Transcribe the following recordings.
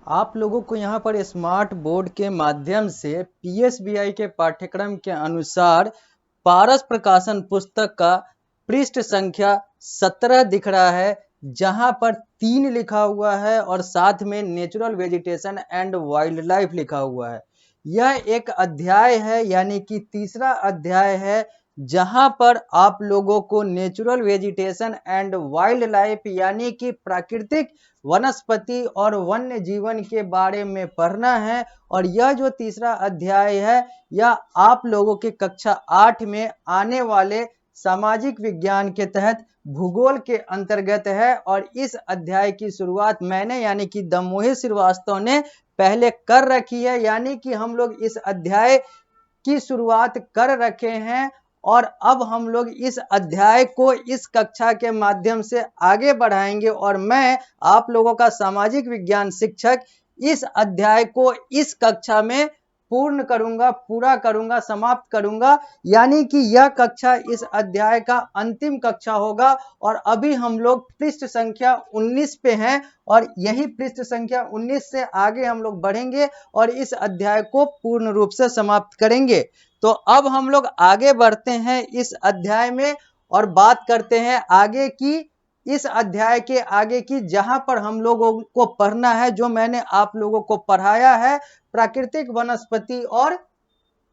आप लोगों को यहाँ पर स्मार्ट बोर्ड के माध्यम से पीएसबीआई के पाठ्यक्रम के अनुसार पारस प्रकाशन पुस्तक का पृष्ठ संख्या 17 दिख रहा है, जहां पर 3 लिखा हुआ है और साथ में natural vegetation and wild life लिखा हुआ है। यह एक अध्याय है, यानी कि तीसरा अध्याय है, जहां पर आप लोगों को natural vegetation and wild life यानी कि प्राकृतिक वनस्पति और वन्य जीवन के बारे में पढ़ना है। और यह जो तीसरा अध्याय है, यह आप लोगों के कक्षा 8 में आने वाले सामाजिक विज्ञान के तहत भूगोल के अंतर्गत है। और इस अध्याय की शुरुआत मैंने यानी कि दमोही श्रीवास्तव ने पहले कर रखी है, यानी कि हम लोग इस अध्याय की शुरुआत कर रखे हैं और अब हम लोग इस अध्याय को इस कक्षा के माध्यम से आगे बढ़ाएंगे। और मैं आप लोगों का सामाजिक विज्ञान शिक्षक इस अध्याय को इस कक्षा में पूर्ण करूंगा, पूरा करूंगा, समाप्त करूंगा, यानी कि यह कक्षा इस अध्याय का अंतिम कक्षा होगा। और अभी हम लोग पृष्ठ संख्या 19 पे हैं और यही पृष्ठ संख्या 19 से आगे हम लोग बढ़ेंगे और इस अध्याय को पूर्ण रूप से समाप्त करेंगे। तो अब हम लोग आगे बढ़ते हैं इस अध्याय में और बात करते हैं आगे की, इस अध्याय के आगे की, जहां पर हम लोगों को पढ़ना है जो मैंने आप लोगों को पढ़ाया है, प्राकृतिक वनस्पति और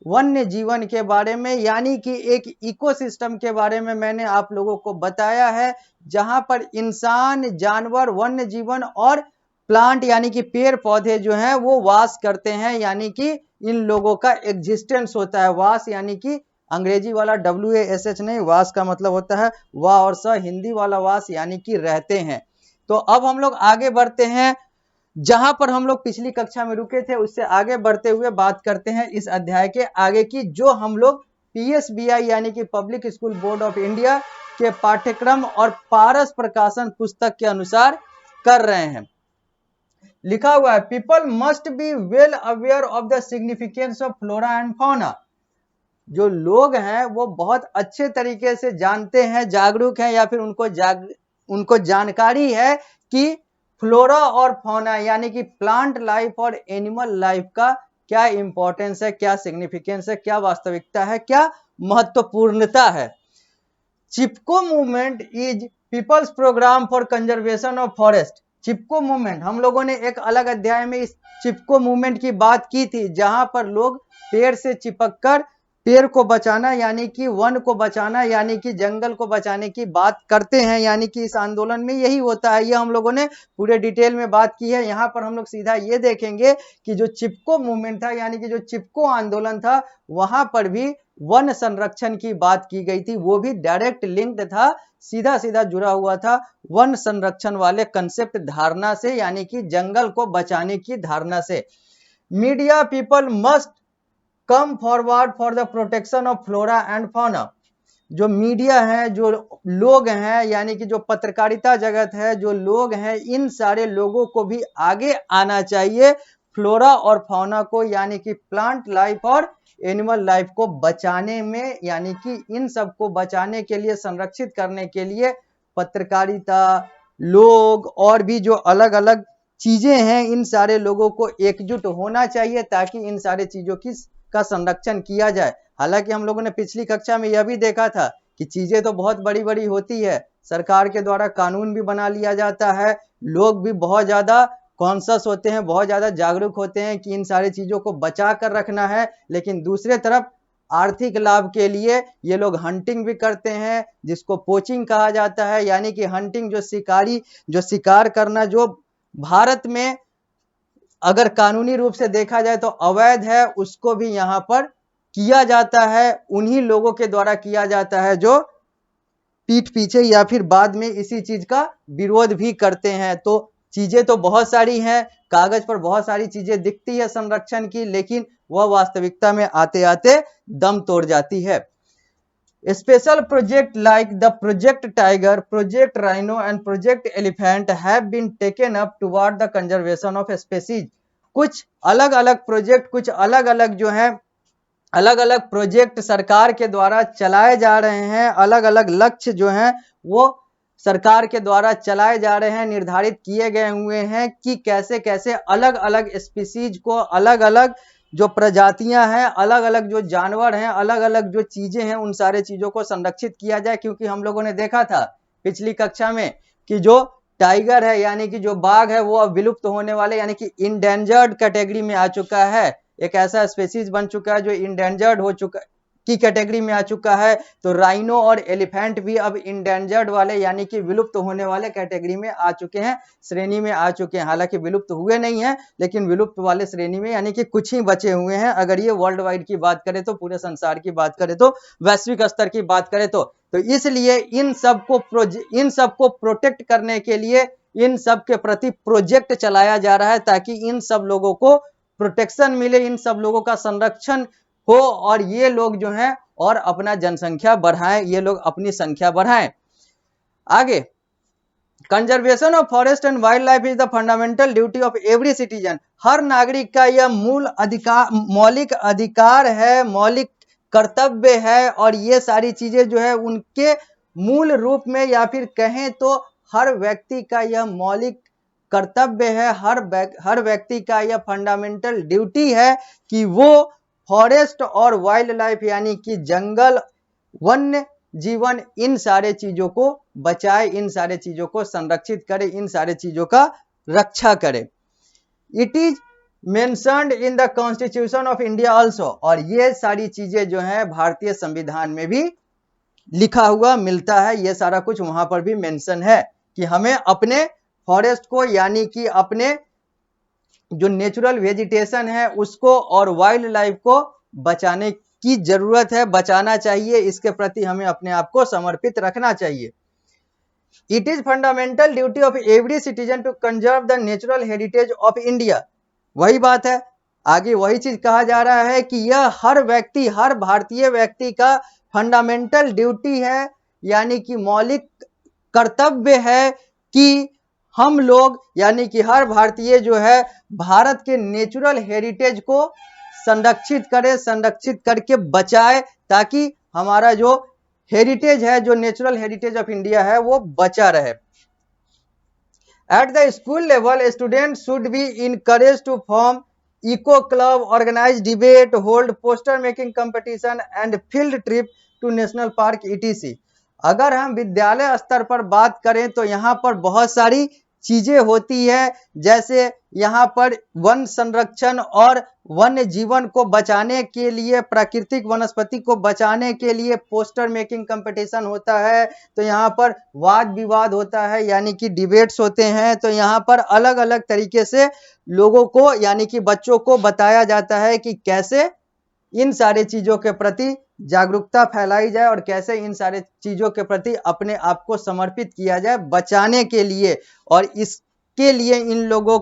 वन्य जीवन के बारे में, यानी कि एक इकोसिस्टम के बारे में मैंने आप लोगों को बताया है, जहां पर इंसान, जानवर, वन्य जीवन और प्लांट यानी कि पेड़ पौधे जो हैं वो वास करते हैं, यानी कि इन लोगों का एग्जिस्टेंस होता है। वास यानी कि अंग्रेजी वाला WASH नहीं, वास का मतलब होता है वाह और स, हिंदी वाला वास यानी कि रहते हैं। तो अब हम लोग आगे बढ़ते हैं, जहां पर हम लोग पिछली कक्षा में रुके थे उससे आगे बढ़ते हुए बात करते हैं इस अध्याय के आगे की, जो हम लोग पीएसबीआई यानी कि public school board of India के पाठ्यक्रम और पारस प्रकाशन पुस्तक के अनुसार कर रहे हैं। लिखा हुआ है, people must be well aware of the significance of flora and fauna. जो लोग हैं वो बहुत अच्छे तरीके से जानते हैं, जागरूक हैं, या फिर उनको जानकारी है कि फ्लोरा और फौना यानी कि प्लांट लाइफ और एनिमल लाइफ का क्या इंपॉर्टेंस है, क्या सिग्निफिकेंस है, क्या वास्तविकता है, क्या महत्वपूर्णता है। Chipko movement is people's programme for conservation of forest. Chipko movement, हम लोगों ने एक अलग अध्याय में इस चिपको मूवमेंट की बात की थी, जहां पर लोग पेड़ से चिपककर पेड़ को बचाना यानी कि वन को बचाना यानी कि जंगल को बचाने की बात करते हैं, यानी कि इस आंदोलन में यही होता है। ये हम लोगों ने पूरे डिटेल में बात की है। यहाँ पर हम लोग सीधा ये देखेंगे कि जो चिपको मूवमेंट था यानी कि जो चिपको आंदोलन था, वहां पर भी वन संरक्षण की बात की गई थी, वो भी डायरेक्ट लिंक्ड था, सीधा सीधा जुड़ा हुआ था वन संरक्षण वाले कंसेप्ट धारणा से, यानी कि जंगल को बचाने की धारणा से। Media people must come forward for the protection of flora and fauna. जो मीडिया है, जो लोग हैं, यानी कि जो पत्रकारिता जगत है, जो लोग हैं, इन सारे लोगों को भी आगे आना चाहिए फ्लोरा और फौना को यानी कि प्लांट लाइफ और एनिमल लाइफ को बचाने में, यानी कि इन सब को बचाने के लिए, संरक्षित करने के लिए पत्रकारिता, लोग और भी जो अलग अलग चीजें हैं, इन सारे लोगों को एकजुट होना चाहिए ताकि इन सारे चीजों का संरक्षण किया जाए। हालांकि हम लोगों ने पिछली कक्षा में यह भी देखा था कि चीजें तो बहुत बड़ी बड़ी होती है, सरकार के द्वारा कानून भी बना लिया जाता है, लोग भी बहुत ज्यादा कॉन्शियस होते हैं, बहुत ज्यादा जागरूक होते हैं कि इन सारी चीजों को बचा कर रखना है, लेकिन दूसरे तरफ आर्थिक लाभ के लिए ये लोग हंटिंग भी करते हैं, जिसको पोचिंग कहा जाता है, यानी कि हंटिंग, जो शिकार करना, जो भारत में अगर कानूनी रूप से देखा जाए तो अवैध है, उसको भी यहाँ पर किया जाता है, उन्हीं लोगों के द्वारा किया जाता है जो पीठ पीछे या फिर बाद में इसी चीज का विरोध भी करते हैं। तो चीजें तो बहुत सारी हैं, कागज पर बहुत सारी चीजें दिखती है संरक्षण की, लेकिन वह वास्तविकता में आते आते दम तोड़ जाती है। Special projects like the Project Tiger, Project Rhino and Project Elephant have been taken up toward the conservation of species. कुछ अलग अलग प्रोजेक्ट, कुछ अलग अलग जो है, अलग अलग प्रोजेक्ट सरकार के द्वारा चलाए जा रहे हैं, अलग अलग लक्ष्य जो हैं वो सरकार के द्वारा चलाए जा रहे हैं, निर्धारित किए गए हुए हैं कि कैसे कैसे अलग अलग स्पीसीज को, अलग अलग जो प्रजातियां हैं, अलग अलग जो जानवर हैं, अलग अलग जो चीजें हैं, उन सारे चीजों को संरक्षित किया जाए। क्योंकि हम लोगों ने देखा था पिछली कक्षा में कि जो टाइगर है यानी कि जो बाघ है वो अब विलुप्त होने वाले यानी कि इंडेंजर्ड कैटेगरी में आ चुका है, एक ऐसा स्पीसीज बन चुका है जो इंडेंजर्ड हो चुका की कैटेगरी में आ चुका है। तो राइनो और एलिफेंट भी अब इंडेंजर्ड वाले यानी कि विलुप्त होने वाले कैटेगरी में आ चुके हैं, श्रेणी में आ चुके हैं। हालांकि विलुप्त हुए नहीं है लेकिन विलुप्त वाले श्रेणी में यानी कि कुछ ही बचे हुए हैं। अगर ये वर्ल्ड वाइड की बात करें तो, पूरे संसार की बात करें तो, वैश्विक स्तर की बात करें तो इसलिए इन सबको प्रोटेक्ट करने के लिए इन सब के प्रति प्रोजेक्ट चलाया जा रहा है ताकि इन सब लोगों को प्रोटेक्शन मिले, इन सब लोगों का संरक्षण हो और ये लोग जो हैं और अपना जनसंख्या बढ़ाएं, ये लोग अपनी संख्या बढ़ाएं। आगे, conservation of forest and wild life is the fundamental duty of every citizen. हर नागरिक का यह मौलिक अधिकार है, मौलिक कर्तव्य है और ये सारी चीजें जो है उनके मूल रूप में, या फिर कहें तो हर व्यक्ति का यह मौलिक कर्तव्य है, हर व्यक्ति का यह फंडामेंटल ड्यूटी है कि वो फॉरेस्ट और वाइल्ड लाइफ यानी कि जंगल, वन्य जीवन, इन सारे चीजों को बचाए, इन सारे चीजों को संरक्षित करे, इन सारे चीजों का रक्षा करे। It is mentioned in the constitution of India also, और ये सारी चीजें जो है भारतीय संविधान में भी लिखा हुआ मिलता है। ये सारा कुछ वहां पर भी मेंशन है कि हमें अपने फॉरेस्ट को यानी कि अपने जो नेचुरल वेजिटेशन है उसको और वाइल्ड लाइफ को बचाने की जरूरत है, बचाना चाहिए, इसके प्रति हमें अपने आप को समर्पित रखना चाहिए। It is fundamental duty of every citizen to conserve the natural heritage of India. वही बात है, आगे वही चीज कहा जा रहा है कि यह हर व्यक्ति, हर भारतीय व्यक्ति का फंडामेंटल ड्यूटी है यानी कि मौलिक कर्तव्य है कि हम लोग यानी कि हर भारतीय जो है भारत के नेचुरल हेरिटेज को संरक्षित करे, संरक्षित करके बचाए ताकि हमारा जो हेरिटेज है, जो नेचुरल हेरिटेज ऑफ इंडिया है, वो बचा रहे। At the school level student should be encourage to form eco club, organise debate, hold poster making competition and field trip to national park ETC. अगर हम विद्यालय स्तर पर बात करें तो यहाँ पर बहुत सारी चीजें होती है, जैसे यहाँ पर वन संरक्षण और वन्य जीवन को बचाने के लिए, प्राकृतिक वनस्पति को बचाने के लिए पोस्टर मेकिंग कंपटीशन होता है। तो यहाँ पर वाद विवाद होता है यानी कि डिबेट्स होते हैं। तो यहाँ पर अलग अलग तरीके से लोगों को यानी कि बच्चों को बताया जाता है कि कैसे इन सारे चीजों के प्रति जागरूकता फैलाई जाए और कैसे इन सारे चीजों के प्रति अपने आप को समर्पित किया जाए बचाने के लिए। और इसके लिए इन लोगों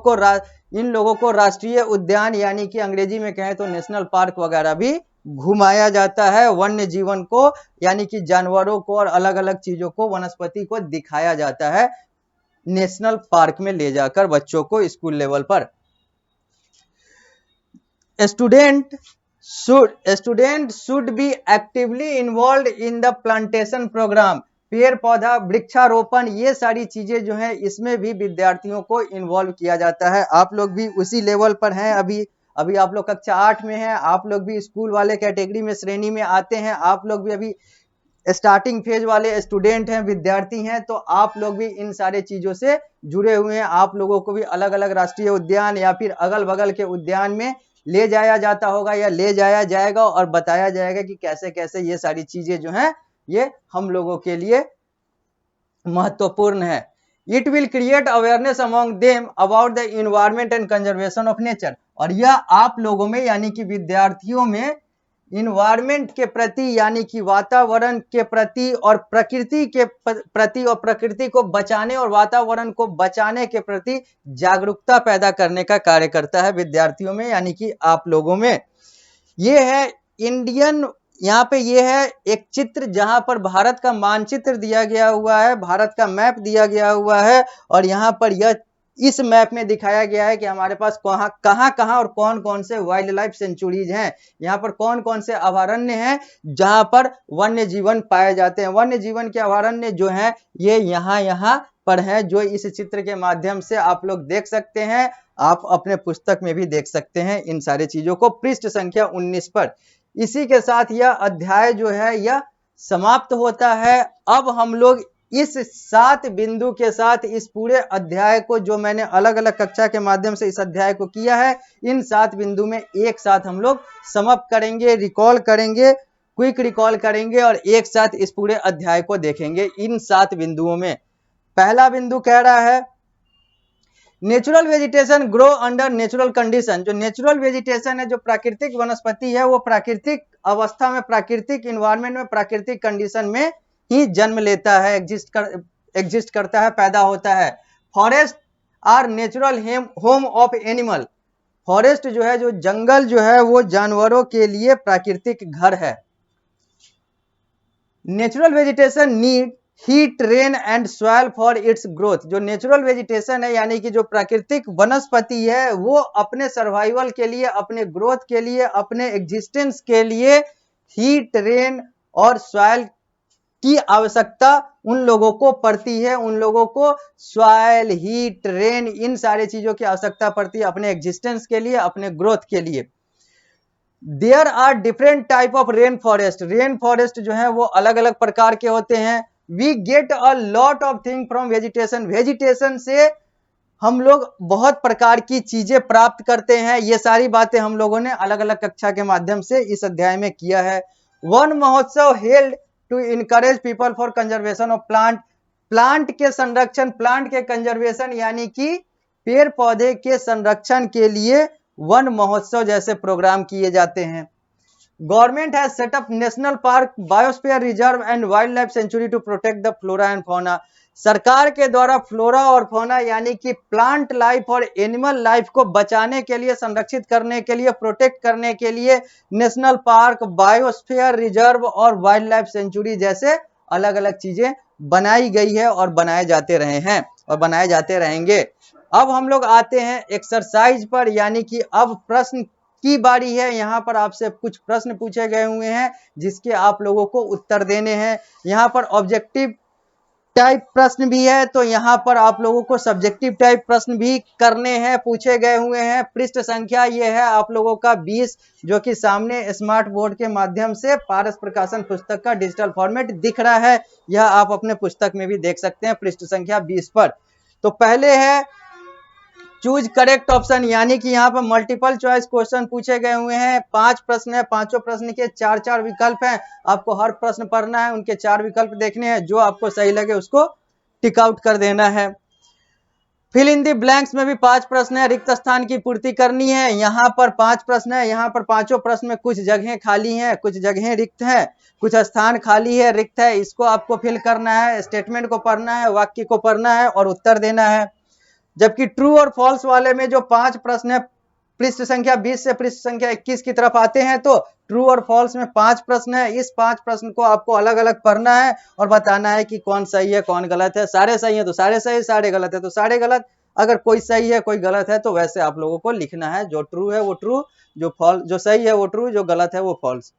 को राष्ट्रीय उद्यान यानी कि अंग्रेजी में कहें तो नेशनल पार्क वगैरह भी घुमाया जाता है। वन्य जीवन को यानी कि जानवरों को और अलग अलग चीजों को, वनस्पति को दिखाया जाता है नेशनल पार्क में ले जाकर बच्चों को स्कूल लेवल पर। Student should be actively involve in the plantation programme. पेड़ पौधा वृक्षारोपण, ये सारी चीजें जो हैं इसमें भी विद्यार्थियों को इन्वॉल्व किया जाता है। आप लोग भी उसी लेवल पर हैं, अभी आप लोग कक्षा 8 में हैं, आप लोग भी स्कूल वाले कैटेगरी में, श्रेणी में आते हैं। आप लोग भी अभी स्टार्टिंग फेज वाले स्टूडेंट हैं, विद्यार्थी हैं, तो आप लोग भी इन सारे चीजों से जुड़े हुए हैं। आप लोगों को भी अलग अलग राष्ट्रीय उद्यान या फिर अगल बगल के उद्यान में ले जाया जाता होगा या ले जाया जाएगा और बताया जाएगा कि कैसे कैसे ये सारी चीजें जो हैं ये हम लोगों के लिए महत्वपूर्ण है। It will create awareness among them about the environment and conservation of nature. और यह आप लोगों में यानी कि विद्यार्थियों में इन्वायरमेंट के प्रति यानी कि वातावरण के प्रति और प्रकृति के प्रति और प्रकृति को बचाने और वातावरण को बचाने के प्रति जागरूकता पैदा करने का कार्य करता है विद्यार्थियों में यानी कि आप लोगों में। ये है इंडियन, यहाँ पे ये है एक चित्र जहां पर भारत का मानचित्र दिया गया हुआ है, भारत का मैप दिया गया हुआ है और यहाँ पर यह इस मैप में दिखाया गया है कि हमारे पास कहाँ और कौन कौन से वाइल्ड लाइफ सेंचुरीज हैं, यहाँ पर कौन कौन से अभयारण्य हैं जहां पर वन्य जीवन पाए जाते हैं। वन्य जीवन के अभयारण्य जो हैं ये यहाँ पर हैं, जो इस चित्र के माध्यम से आप लोग देख सकते हैं। आप अपने पुस्तक में भी देख सकते हैं इन सारी चीजों को पृष्ठ संख्या 19 पर। इसी के साथ यह अध्याय जो है यह समाप्त होता है। अब हम लोग इस 7 बिंदु के साथ इस पूरे अध्याय को, जो मैंने अलग अलग कक्षा के माध्यम से इस अध्याय को किया है, इन 7 बिंदु में एक साथ हम लोग समाप्त करेंगे, रिकॉल करेंगे, क्विक रिकॉल करेंगे और एक साथ इस पूरे अध्याय को देखेंगे इन 7 बिंदुओं में। पहला बिंदु कह रहा है natural vegetation grow under natural condition. जो नेचुरल वेजिटेशन है, जो प्राकृतिक वनस्पति है, वो प्राकृतिक अवस्था में, प्राकृतिक इन्वायरमेंट में, प्राकृतिक कंडीशन में ही जन्म लेता है, एग्जिस्ट करता है, पैदा होता है। Forest are natural home of animal. Forest जो है, जो जंगल जो है, वो जानवरों के लिए प्राकृतिक घर है। Natural vegetation need heat, rain and soil for its growth. जो नेचुरल वेजिटेशन है यानी कि जो प्राकृतिक वनस्पति है, वो अपने सर्वाइवल के लिए, अपने ग्रोथ के लिए, अपने एग्जिस्टेंस के लिए हीट, रेन और सॉइल की आवश्यकता उन लोगों को पड़ती है। उन लोगों को सॉइल, हीट, रेन, इन सारे चीजों की आवश्यकता पड़ती है अपने एग्जिस्टेंस के लिए, अपने ग्रोथ के लिए। There are different type of rain forest. Rain forest जो है वो अलग अलग प्रकार के होते हैं। We get a lot of thing from vegetation. Vegetation से हम लोग बहुत प्रकार की चीजें प्राप्त करते हैं। ये सारी बातें हम लोगों ने अलग अलग कक्षा के माध्यम से इस अध्याय में किया है। Van Mahotsav held to encourage people for conservation of plant. Plant के संरक्षण, प्लांट के कंजर्वेशन यानी कि पेड़ पौधे के संरक्षण के लिए वन महोत्सव जैसे प्रोग्राम किए जाते हैं। Government has set up national park, biosphere reserve and wild life sanctuary to protect the flora and fauna. सरकार के द्वारा फ्लोरा और फौना यानी कि प्लांट लाइफ और एनिमल लाइफ को बचाने के लिए, संरक्षित करने के लिए, प्रोटेक्ट करने के लिए नेशनल पार्क, बायोस्फीयर रिजर्व और वाइल्ड लाइफ सेंचुरी जैसे अलग अलग चीजें बनाई गई है और बनाए जाते रहे हैं और बनाए जाते रहेंगे। अब हम लोग आते हैं एक्सरसाइज पर, यानी कि अब प्रश्न की बारी है। यहाँ पर आपसे कुछ प्रश्न पूछे गए हुए हैं जिसके आप लोगों को उत्तर देने हैं। यहाँ पर ऑब्जेक्टिव टाइप प्रश्न भी है, तो यहाँ पर आप लोगों को सब्जेक्टिव टाइप प्रश्न भी करने हैं, पूछे गए हुए हैं। पृष्ठ संख्या ये है आप लोगों का 20, जो कि सामने स्मार्ट बोर्ड के माध्यम से पारस प्रकाशन पुस्तक का डिजिटल फॉर्मेट दिख रहा है। यह आप अपने पुस्तक में भी देख सकते हैं पृष्ठ संख्या 20 पर। तो पहले है चूज करेक्ट ऑप्शन, यानी कि यहाँ पर मल्टीपल चॉइस क्वेश्चन पूछे गए हुए हैं। 5 प्रश्न है, पांचों प्रश्न के 4-4 विकल्प हैं। आपको हर प्रश्न पढ़ना है, उनके 4 विकल्प देखने हैं, जो आपको सही लगे उसको टिक आउट कर देना है। फिल इन दी ब्लैंक्स में भी 5 प्रश्न है, रिक्त स्थान की पूर्ति करनी है। यहाँ पर 5 प्रश्न है, यहाँ पर पांचों प्रश्न में कुछ जगहें खाली हैं, कुछ जगहें रिक्त हैं, कुछ स्थान खाली है, रिक्त है, इसको आपको फिल करना है, स्टेटमेंट को पढ़ना है, वाक्य को पढ़ना है और उत्तर देना है। जबकि ट्रू और फॉल्स वाले में जो 5 प्रश्न है, पृष्ठ संख्या 20 से पृष्ठ संख्या 21 की तरफ आते हैं, तो ट्रू और फॉल्स में 5 प्रश्न है। इस 5 प्रश्न को आपको अलग अलग पढ़ना है और बताना है कि कौन सही है, कौन गलत है। सारे सही है तो सारे सही, सारे गलत है तो सारे गलत। अगर कोई सही है, कोई गलत है, तो वैसे आप लोगों को लिखना है। जो ट्रू है वो ट्रू, जो सही है वो ट्रू, जो गलत है वो फॉल्स।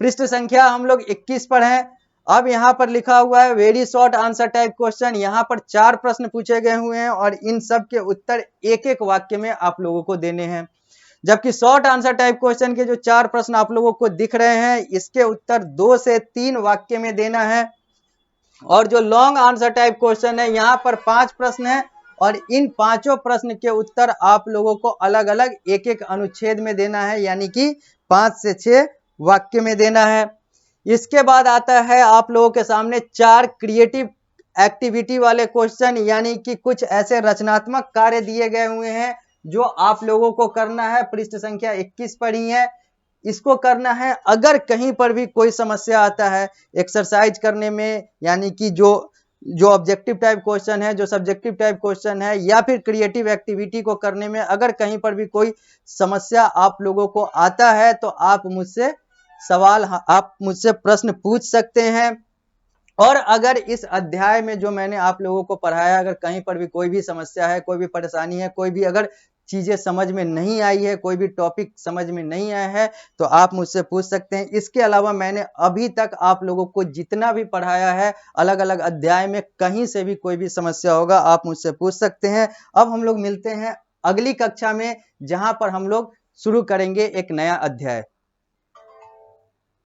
पृष्ठ संख्या हम लोग 21 पर हैं। अब यहाँ पर लिखा हुआ है very short answer type question. यहाँ पर 4 प्रश्न पूछे गए हुए हैं और इन सब के उत्तर एक एक वाक्य में आप लोगों को देने हैं। जबकि शॉर्ट आंसर टाइप क्वेश्चन के जो 4 प्रश्न आप लोगों को दिख रहे हैं, इसके उत्तर 2 से 3 वाक्य में देना है। और जो लॉन्ग आंसर टाइप क्वेश्चन है, यहाँ पर 5 प्रश्न है और इन पांचों प्रश्न के उत्तर आप लोगों को अलग अलग एक एक अनुच्छेद में देना है, यानी कि 5 से 6 वाक्य में देना है। इसके बाद आता है आप लोगों के सामने 4 क्रिएटिव एक्टिविटी वाले क्वेश्चन, यानी कि कुछ ऐसे रचनात्मक कार्य दिए गए हुए हैं जो आप लोगों को करना है। पृष्ठ संख्या 21 पर ही है, इसको करना है। अगर कहीं पर भी कोई समस्या आता है एक्सरसाइज करने में, यानी कि जो ऑब्जेक्टिव टाइप क्वेश्चन है, जो सब्जेक्टिव टाइप क्वेश्चन है, या फिर क्रिएटिव एक्टिविटी को करने में अगर कहीं पर भी कोई समस्या आप लोगों को आता है, तो आप मुझसे प्रश्न पूछ सकते हैं। और अगर इस अध्याय में जो मैंने आप लोगों को पढ़ाया, अगर कहीं पर भी कोई भी समस्या है, कोई भी परेशानी है, कोई भी अगर चीजें समझ में नहीं आई है, कोई भी टॉपिक समझ में नहीं आया है, तो आप मुझसे पूछ सकते हैं। इसके अलावा मैंने अभी तक आप लोगों को जितना भी पढ़ाया है अलग अलग अध्याय में, कहीं से भी कोई भी समस्या होगा आप मुझसे पूछ सकते हैं। अब हम लोग मिलते हैं अगली कक्षा में, जहां पर हम लोग शुरू करेंगे एक नया अध्याय।